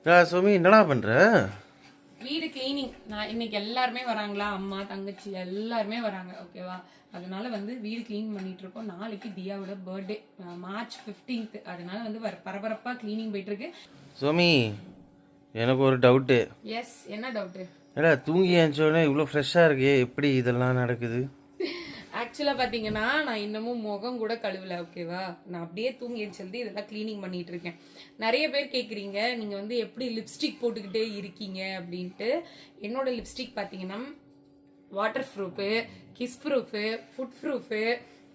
சுமி என்னடா பண்ற? வீடு கிளீனிங். நான் இன்னைக்கு எல்லாருமே வராங்களா, அம்மா தங்கச்சி எல்லாருமே வராங்க. ஓகேவா, அதனால வந்து வீடு கிளீன் பண்ணிட்டு இருக்கோம். நாளைக்கு தியாவோட பர்த்டே, மார்ச் 15th. அதனால வந்து பரபரப்பா கிளீனிங் போயிட்டு இருக்கு. சுமி, எனக்கு ஒரு டவுட்டு. எஸ், என்ன டவுட்டு? ஏடா தூங்கி எழுந்தோடனே இவ்வளோ ஃப்ரெஷ்ஷாக இருக்கே, எப்படி இதெல்லாம் நடக்குது? ஆக்சுவலாக பார்த்தீங்கன்னா நான் இன்னமும் முகம் கூட கழுவல. ஓகேவா, நான் அப்படியே தூங்கி எழுந்து இதெல்லாம் கிளீனிங் பண்ணிட்டு இருக்கேன். நிறைய பேர் கேட்குறீங்க, நீங்கள் வந்து எப்படி லிப்ஸ்டிக் போட்டுக்கிட்டே இருக்கீங்க அப்படின்ட்டு. என்னோட லிப்ஸ்டிக் பார்த்தீங்கன்னா water proof, kiss proof, food proof.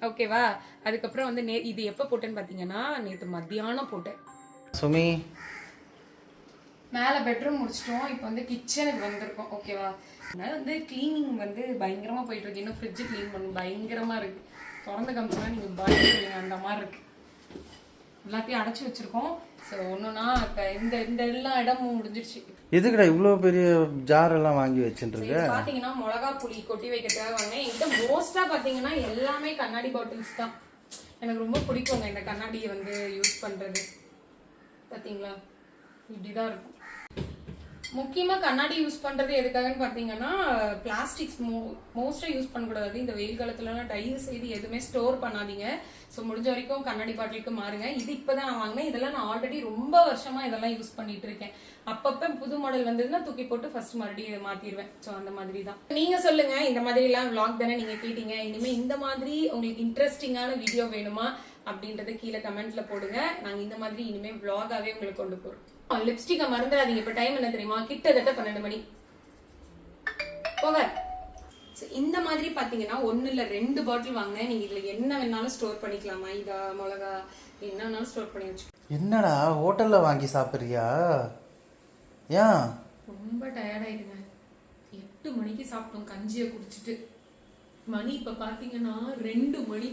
ஓகேவா, அதுக்கப்புறம் வந்து இது எப்போ போட்டேன்னு பார்த்தீங்கன்னா நேற்று மத்தியானம் போட்டேன். சுமி, மேலே பெட்ரூம் முடிச்சிட்டோம், இப்போ வந்து கிச்சனுக்கு வந்திருக்கோம். ஓகேவா, அதனால வந்து கிளீனிங் வந்து பயங்கரமாக போயிட்டு இருக்கு. இன்னும் ஃப்ரிட்ஜு க்ளீன் பண்ணணும், பயங்கரமாக இருக்கு. திறந்து காமிச்சோன்னா நீங்கள் பயந்துருவீங்க, அந்த மாதிரி இருக்கு. எல்லாத்தையும் அடைச்சி வச்சிருக்கோம். ஸோ ஒன்றுனா இப்போ இந்த இந்த எல்லா இடமும் முடிஞ்சிருச்சு. எதுக்குடா இவ்வளோ பெரிய ஜார் எல்லாம் வாங்கி வச்சுருக்க? பார்த்தீங்கன்னா மிளகா புளி கொட்டி வைக்கிறதுக்காக வாங்கினேன். என்கிட்ட மோஸ்ட்டாக பார்த்தீங்கன்னா எல்லாமே கண்ணாடி பாட்டில்ஸ் தான். எனக்கு ரொம்ப பிடிக்குங்க இந்த கண்ணாடியை வந்து யூஸ் பண்ணுறது. பார்த்தீங்களா, இப்படிதான் இருக்கும். முக்கியமாக கண்ணாடி யூஸ் பண்ணுறது எதுக்காகன்னு பார்த்தீங்கன்னா, பிளாஸ்டிக்ஸ் மோஸ்ட்டாக யூஸ் பண்ணக்கூடாது. இந்த வெயில் காலத்துலலாம் தயவு செய்து எதுவுமே ஸ்டோர் பண்ணாதீங்க. ஸோ முடிஞ்ச வரைக்கும் கண்ணாடி பாட்டிலுக்கு மாறுங்க. இது இப்போ தான் நான் வாங்கினேன். இதெல்லாம் நான் ஆல்ரெடி ரொம்ப வருஷமாக இதெல்லாம் யூஸ் பண்ணிட்டு இருக்கேன். அப்பப்போ புது மாடல் வந்ததுன்னா தூக்கி போட்டு ஃபர்ஸ்ட் மறுபடியும் இதை மாற்றிடுவேன். ஸோ அந்த மாதிரி தான். நீங்கள் சொல்லுங்கள், இந்த மாதிரிலாம் விளாக் தானே நீங்கள் கேட்டீங்க. இனிமேல் இந்த மாதிரி உங்களுக்கு இன்ட்ரெஸ்டிங்கான வீடியோ வேணுமா அப்படின்றத கீழே கமெண்ட்ல போடுங்க. நாங்கள் இந்த மாதிரி இனிமேல் விளாகாவே உங்களுக்கு கொண்டு போகிறோம். லிப்ஸ்டிக்கை மறந்துடாதீங்க. இப்ப டைம் என்ன தெரியுமா? கிட்டத்தட்ட 12 மணி போக. இந்த மாதிரி பாத்தீங்கன்னா 1 இல்ல 2 பாட்டில் வாங்கினேன். நீங்க இதுல என்ன வேணாலும் ஸ்டோர் பண்ணிக்கலாம். மைதா, மிளகா, என்ன வேணாலும் ஸ்டோர் பண்ணி வச்சு. என்னடா ஹோட்டல்ல வாங்கி சாப்பிட்றியா? ஏன்? ரொம்ப டயர்ட் ஆயிடுங்க. 8 மணிக்கு சாப்பிட்டோம் கஞ்சியை குடிச்சிட்டு. மணி இப்ப பாத்தீங்கன்னா 2 மணி.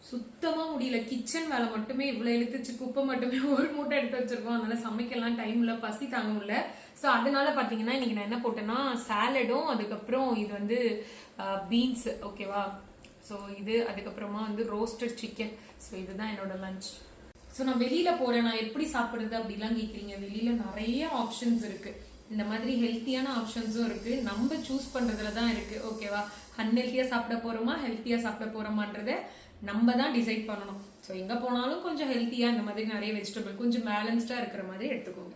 சுத்தமா முடியல. கிச்சன் வேலை மட்டுமே இவ்வளவு இழுத்துச்சு. குப்பை மட்டுமே ஒரு மூட்டை எடுத்து வச்சிருக்கோம். அதனால சமைக்கலாம் டைம் இல்ல, பசி தாங்க முடியல. ஸோ அதனால பாத்தீங்கன்னா இன்னைக்கு நான் என்ன போட்டேன்னா சாலடும், அதுக்கப்புறம் இது வந்து பீன்ஸ். ஓகேவா, ஸோ இது அதுக்கப்புறமா வந்து ரோஸ்டட் சிக்கன். ஸோ இதுதான் என்னோட லஞ்ச். ஸோ நான் வெளியில போறேன், நான் எப்படி சாப்பிடுறது அப்படிலாம் கேட்குறீங்க. வெளியில நிறைய ஆப்ஷன்ஸ் இருக்கு. இந்த மாதிரி ஹெல்த்தியான ஆப்ஷன்ஸும் இருக்கு. நம்ம சூஸ் பண்றதுல தான் இருக்கு. ஓகேவா, அன்ஹெல்த்தியா சாப்பிட போறோமா, ஹெல்த்தியா சாப்பிட போறோமான்றத நம்ம தான் டிசைட் பண்ணணும். ஸோ எங்கே போனாலும் கொஞ்சம் ஹெல்த்தியாக இந்த மாதிரி நிறைய வெஜிடபிள் கொஞ்சம் பேலன்ஸ்டாக இருக்கிற மாதிரி எடுத்துக்கோங்க.